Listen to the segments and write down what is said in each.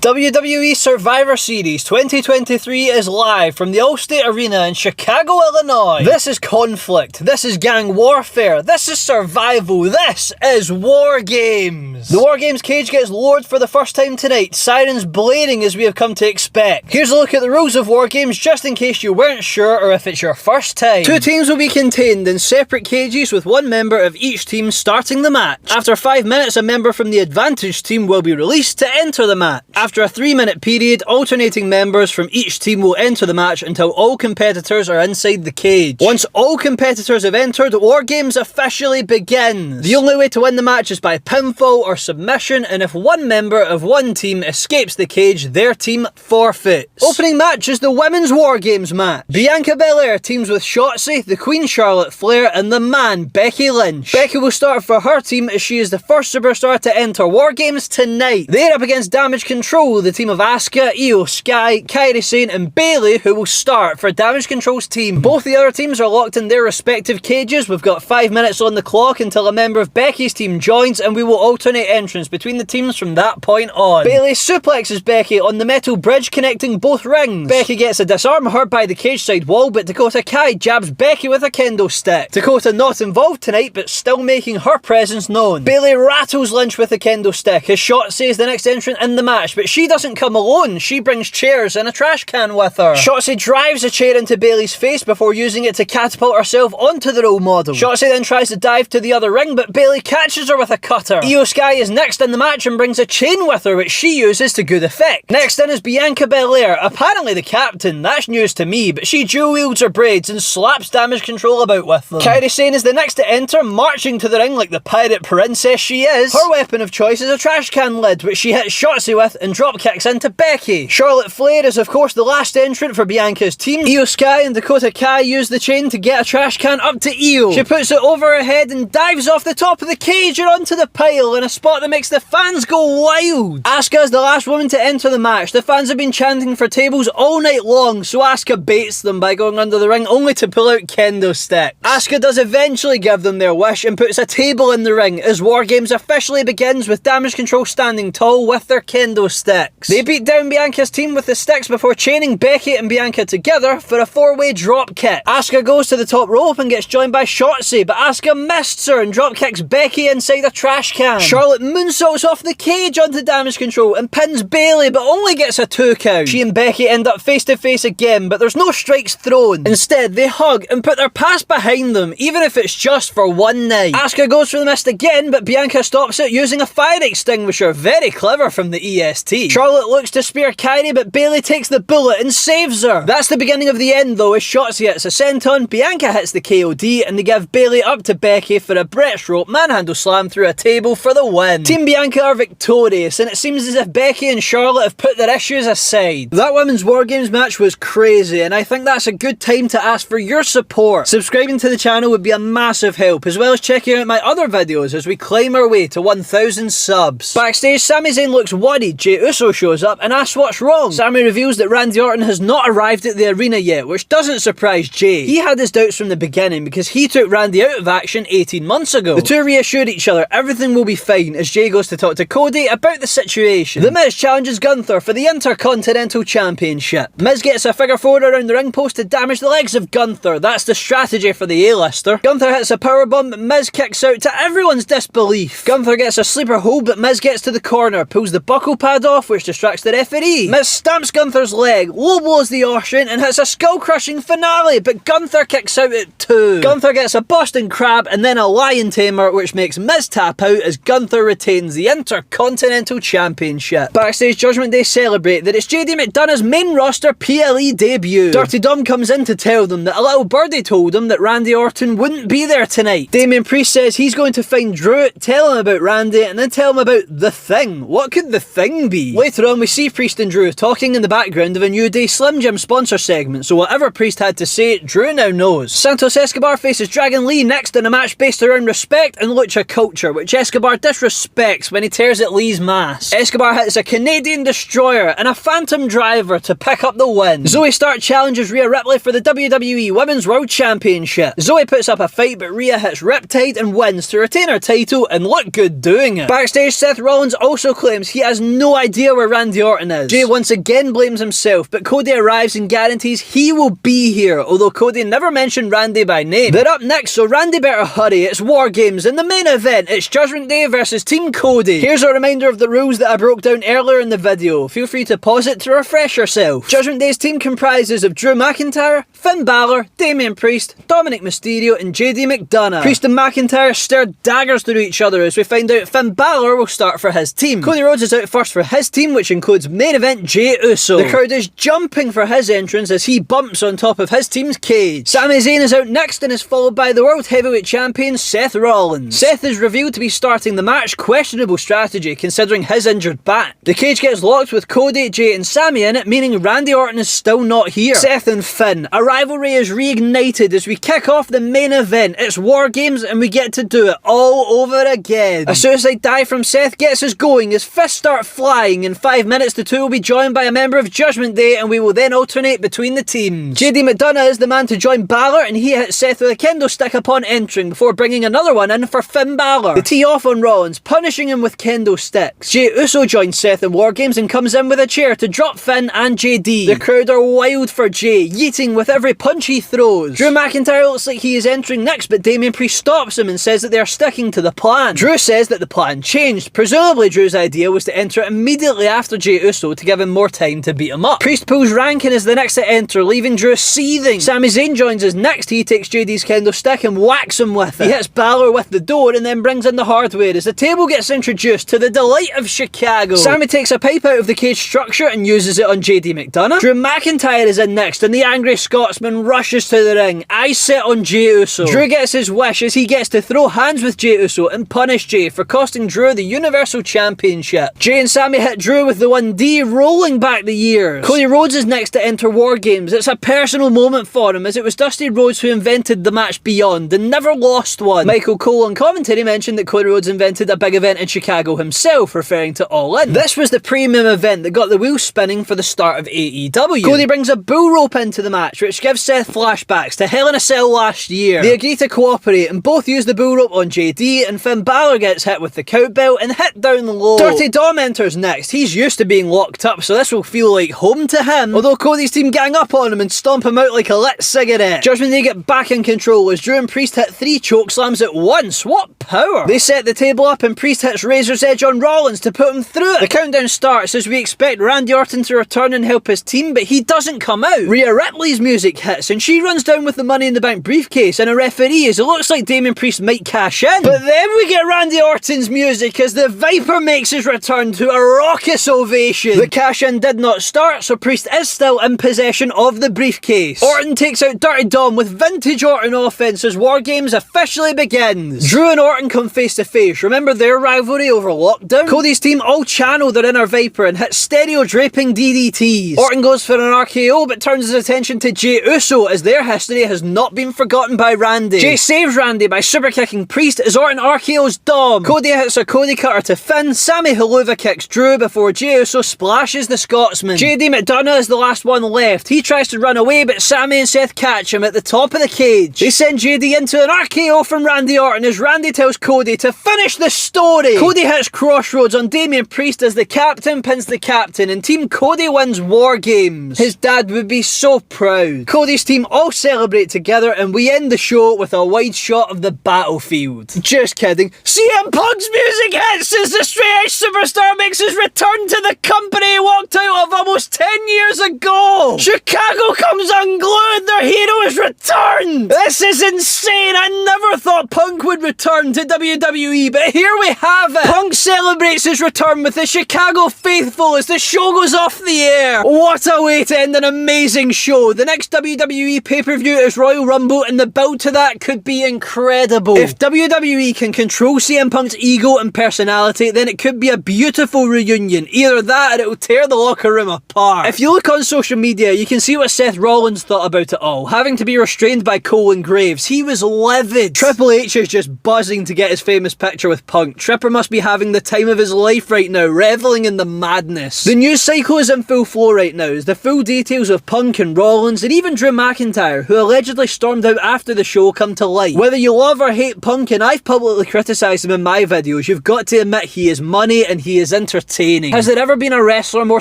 WWE Survivor Series 2023 is live from the Allstate Arena in Chicago, Illinois. This is conflict, this is gang warfare, this is survival, this is War Games. The War Games cage gets lowered for the first time tonight, sirens blaring as we have come to expect. Here's a look at the rules of War Games just in case you weren't sure or if it's your first time. Two teams will be contained in separate cages with one member of each team starting the match. After 5 minutes, a member from the advantage team will be released to enter the match. After a 3-minute period, alternating members from each team will enter the match until all competitors are inside the cage. Once all competitors have entered, War Games officially begins. The only way to win the match is by pinfall or submission, and if one member of one team escapes the cage, their team forfeits. Opening match is the Women's War Games match. Bianca Belair teams with SHOTZI, the Queen Charlotte Flair, and the Man, Becky Lynch. Becky will start for her team as she is the first superstar to enter War Games tonight. They're up against Damage Control, the team of Asuka, Io Sky, Kairi Sane, and Bayley, who will start for Damage Control's team. Both the other teams are locked in their respective cages. We've got 5 minutes on the clock until a member of Becky's team joins, and we will alternate entrance between the teams from that point on. Bayley suplexes Becky on the metal bridge connecting both rings. Becky gets a disarm her by the cage side wall, but Dakota Kai jabs Becky with a kendo stick. Dakota not involved tonight, but still making her presence known. Bayley rattles Lynch with a kendo stick as SHOTZI is the next entrant in the match, but she doesn't come alone. She brings chairs and a trash can with her. SHOTZI drives a chair into Bayley's face before using it to catapult herself onto the role model. SHOTZI then tries to dive to the other ring, but Bayley catches her with a cutter. Io Sky is next in the match and brings a chain with her, which she uses to good effect. Next in is Bianca Belair, apparently the captain. That's news to me, but she dual wields her braids and slaps Damage Control about with them. Kairi Sane is the next to enter, marching to the ring like the pirate princess she is. Her weapon of choice is a trash can lid, which she hits SHOTZI with and drop kicks into Becky. Charlotte Flair is of course the last entrant for Bianca's team. Io Sky and Dakota Kai use the chain to get a trash can up to Io. She puts it over her head and dives off the top of the cage and onto the pile in a spot that makes the fans go wild. Asuka is the last woman to enter the match. The fans have been chanting for tables all night long, so Asuka baits them by going under the ring only to pull out kendo sticks. Asuka does eventually give them their wish and puts a table in the ring as War Games officially begins with Damage Control standing tall with their kendo sticks. They beat down Bianca's team with the sticks before chaining Becky and Bianca together for a 4-way drop kick. Asuka goes to the top rope and gets joined by SHOTZI, but Asuka missed her and drop kicks Becky inside a trash can. Charlotte moonsaults off the cage onto Damage Control and pins Bayley, but only gets a 2 count. She and Becky end up face to face again, but there's no strikes thrown. Instead, they hug and put their past behind them, even if it's just for one night. Asuka goes for the mist again, but Bianca stops it using a fire extinguisher. Very clever from the EST. Charlotte looks to spear Kairi, but Bayley takes the bullet and saves her. That's the beginning of the end though, as SHOTZI hits a senton, Bianca hits the KOD, and they give Bayley up to Becky for a Brett's rope manhandle slam through a table for the win. Team Bianca are victorious, and it seems as if Becky and Charlotte have put their issues aside. That Women's War Games match was crazy, and I think that's a good time to ask for your support. Subscribing to the channel would be a massive help, as well as checking out my other videos as we climb our way to 1,000 subs. Backstage, Sami Zayn looks worried. Jey Uso shows up and asks what's wrong. Sami reveals that Randy Orton has not arrived at the arena yet, which doesn't surprise Jey. He had his doubts from the beginning because he took Randy out of action 18 months ago. The two reassured each other everything will be fine as Jey goes to talk to Cody about the situation. The Miz challenges Gunther for the Intercontinental Championship. Miz gets a figure 4 around the ring post to damage the legs of Gunther. That's the strategy for the A-lister. Gunther hits a powerbomb, but Miz kicks out to everyone's disbelief. Gunther gets a sleeper hold, but Miz gets to the corner, pulls the buckle pad off, which distracts the referee. Miz stamps Gunther's leg, low blows the Austrian, and hits a skull-crushing finale, but Gunther kicks out at 2. Gunther gets a Boston Crab and then a Lion Tamer, which makes Miz tap out as Gunther retains the Intercontinental Championship. Backstage, Judgment Day celebrate that it's JD McDonough's main roster PLE debut. Dirty Dom comes in to tell them that a little birdie told him that Randy Orton wouldn't be there tonight. Damian Priest says he's going to find Drew, tell him about Randy, and then tell him about the Thing. What could the Thing be? Later on, we see Priest and Drew talking in the background of a New Day Slim Jim sponsor segment, so whatever Priest had to say, Drew now knows. Santos Escobar faces Dragon Lee next in a match based around respect and lucha culture, which Escobar disrespects when he tears at Lee's mask. Escobar hits a Canadian Destroyer and a Phantom Driver to pick up the win. Zoey Stark challenges Rhea Ripley for the WWE Women's World Championship. Zoey puts up a fight, but Rhea hits Riptide and wins to retain her title and look good doing it. Backstage, Seth Rollins also claims he has no idea idea where Randy Orton is. Jay once again blames himself, but Cody arrives and guarantees he will be here, although Cody never mentioned Randy by name. They're up next, so Randy better hurry. It's War Games. In the main event, it's Judgment Day versus Team Cody. Here's a reminder of the rules that I broke down earlier in the video. Feel free to pause it to refresh yourself. Judgment Day's team comprises of Drew McIntyre, Finn Balor, Damian Priest, Dominic Mysterio and JD McDonough. Priest and McIntyre stare daggers through each other as we find out Finn Balor will start for his team. Cody Rhodes is out first for his team, which includes main event Jey Uso. The crowd is jumping for his entrance as he bumps on top of his team's cage. Sami Zayn is out next and is followed by the World Heavyweight Champion Seth Rollins. Seth is revealed to be starting the match. Questionable strategy considering his injured back. The cage gets locked with Cody, Jay and Sami in it, meaning Randy Orton is still not here. Seth and Finn. A rivalry is reignited as we kick off the main event. It's War Games and we get to do it all over again. A suicide dive from Seth gets us going as fists start flying. In 5 minutes the two will be joined by a member of Judgment Day and we will then alternate between the teams. JD McDonough is the man to join Balor and he hits Seth with a kendo stick upon entering before bringing another one in for Finn Balor. They tee off on Rollins, punishing him with kendo sticks. Jey Uso joins Seth in War Games and comes in with a chair to drop Finn and JD. The crowd are wild for Jay, yeeting with every punch he throws. Drew McIntyre looks like he is entering next, but Damian Priest stops him and says that they are sticking to the plan. Drew says that the plan changed. Presumably Drew's idea was to enter immediately after Jey Uso to give him more time to beat him up. Priest pulls rank and is the next to enter, leaving Drew seething. Sami Zayn joins us next. He takes JD's kendo stick and whacks him with it. He hits Balor with the door and then brings in the hardware as the table gets introduced to the delight of Chicago. Sami takes a pipe out of the cage structure and uses it on JD McDonough. Drew McIntyre is in next and the angry Scotsman rushes to the ring, eyes set on Jey Uso. Drew gets his wish as he gets to throw hands with Jey Uso and punish Jey for costing Drew the Universal Championship. Jey and Sami hit Drew with the 1D, rolling back the years. Cody Rhodes is next to enter War Games. It's a personal moment for him as it was Dusty Rhodes who invented the match Beyond and never lost one. Michael Cole on commentary mentioned that Cody Rhodes invented a big event in Chicago himself, referring to All In. This was the premium event that got the wheels spinning for the start of AEW. Cody brings a bull rope into the match, which gives Seth flashbacks to Hell in a Cell last year. They agree to cooperate and both use the bull rope on JD, and Finn Balor gets hit with the cowbell and hit down low. Dirty Dom enters next. He's used to being locked up, so this will feel like home to him, although Cody's team gang up on him and stomp him out like a lit cigarette. Judgment Day get back in control as Drew and Priest hit 3 chokeslams at once. What power! They set the table up and Priest hits Razor's Edge on Rollins to put him through it. The countdown starts as we expect Randy Orton to return and help his team, but he doesn't come out. Rhea Ripley's music hits and she runs down with the Money in the Bank briefcase and a referee as it looks like Damian Priest might cash in. But then we get Randy Orton's music as the Viper makes his return to a raucous ovation. The cash in did not start, so Priest is still in possession of the briefcase. Orton takes out Dirty Dom with vintage Orton offense as War Games officially begins. Drew and Orton come face to face. Remember their rivalry over lockdown? Cody's team all channel their inner Viper and hit stereo draping DDTs. Orton goes for an RKO but turns his attention to Jey Uso as their history has not been forgotten by Randy. Jey saves Randy by super kicking Priest as Orton RKO's Dom. Cody hits a Cody cutter to Finn. Sami Haluva kicks Drew before Jey Uso splashes the Scotsman. JD McDonough is the last one left. He tries to run away but Sami and Seth catch him at the top of the cage. They send JD into an RKO from Randy Orton as Randy tells Cody to finish the story. Cody hits Crossroads on Damian Priest as the captain pins the captain and Team Cody wins War Games. His dad would be so proud. Cody's team all celebrate together and we end the show with a wide shot of the battlefield. Just kidding. CM Punk's music hits as the straight edge superstar makes his return to the company he walked out of almost 10 years ago. Chicago comes unglued. Their hero is returned. This is insane. I never thought Punk would return to WWE, but here we have it. Punk celebrates his return with the Chicago faithful as the show goes off the air. What a way to end an amazing show. The next WWE pay-per-view is Royal Rumble and the build to that could be incredible. If WWE can control CM Punk's ego and personality, then it could be a beautiful reunion. Either that or it will tear the locker room apart. If you look look on social media, you can see what Seth Rollins thought about it all. Having to be restrained by Cole and Graves, he was livid. Triple H is just buzzing to get his famous picture with Punk. Tripper must be having the time of his life right now, reveling in the madness. The news cycle is in full flow right now, as the full details of Punk and Rollins, and even Drew McIntyre, who allegedly stormed out after the show, come to light. Whether you love or hate Punk, and I've publicly criticised him in my videos, you've got to admit he is money and he is entertaining. Has there ever been a wrestler more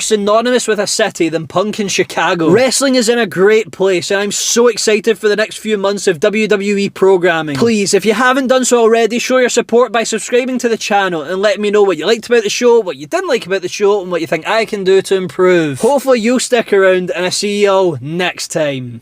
synonymous with a city than Punk in Chicago? Wrestling is in a great place, and I'm so excited for the next few months of WWE programming. Please, if you haven't done so already, show your support by subscribing to the channel and let me know what you liked about the show, what you didn't like about the show, and what you think I can do to improve. Hopefully you'll stick around, and I'll see you all next time.